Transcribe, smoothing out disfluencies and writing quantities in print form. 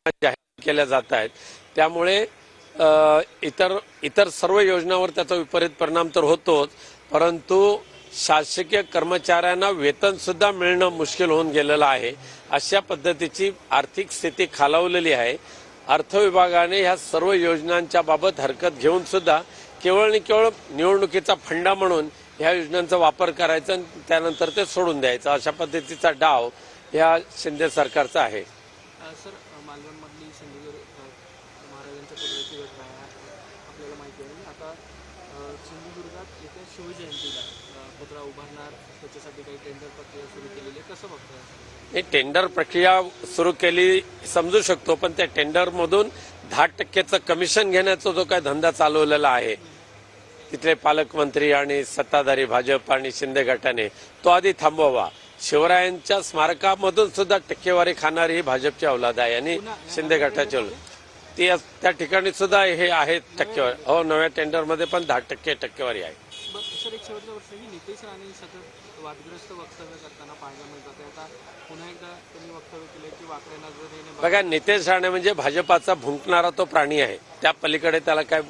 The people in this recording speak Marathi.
जाहीर केल्या जात आहेत। त्यामुळे इतर सर्व योजनांवर त्याचा विपरीत परिणाम तर होतोच, परंतु शासकीय कर्मचाऱ्यांना वेतन सुद्धा मिळणं मुश्किल होऊन गेलेलं आहे। अशा पद्धतीची आर्थिक स्थिती खालावलेली आहे। अर्थ विभागाने ह्या सर्व योजनांच्या बाबत हरकत घेऊन सुद्धा केवळ आणि केवळ निवडणुकीचा फंडा म्हणून ह्या योजनांचा वापर करायचा आणि त्यानंतर ते सोडून द्यायचं, अशा पद्धतीचा डाव या शिंदे सरकारचा आहे। सर, मालवणमधली सिंधुदुर्ग महाराजांच्या पुतळ्याची घटना आहे, आपल्याला माहिती आहे। आता सिंधुदुर्गात येत्या शिवजयंतीला पुतळा उभारणार, त्याच्यासाठी काही टेंडर प्रक्रिया सुरू केलेली आहे, कसं बघताय? हे टेंडर प्रक्रिया सुरू केली समजू शकतो, पण त्या टेंडरमधून 10% कमिशन घेण्याचा जो काय धंदा चालवलेला आहे तिथले पालकमंत्री आणि सत्ताधारी भाजप आणि शिंदे गटाने, तो आधी थांबवावा। शिवरायांच्या स्मारकामधून सुद्धा टक्केवारी खाणारी ही भाजपची औलाद आहे आणि शिंदे गटाची ती त्या ठिकाणी सुद्धा हे आहे टक्केवारी। हो, नव्या टेंडरमध्ये पण 10% टक्केवारी आहे। सर, एक शेवटचा वर्ष की नितेश राणे सतत वादग्रस्त वक्तव्य करताना पाहायला मिळतात। आता पुन्हा एकदा त्यांनी वक्तव्य केले की वाकड्या नजरेने बघा, नितेश राणे म्हणजे भाजपाचा भुंकणारा तो प्राणी आहे, त्या पलीकडे त्याला काय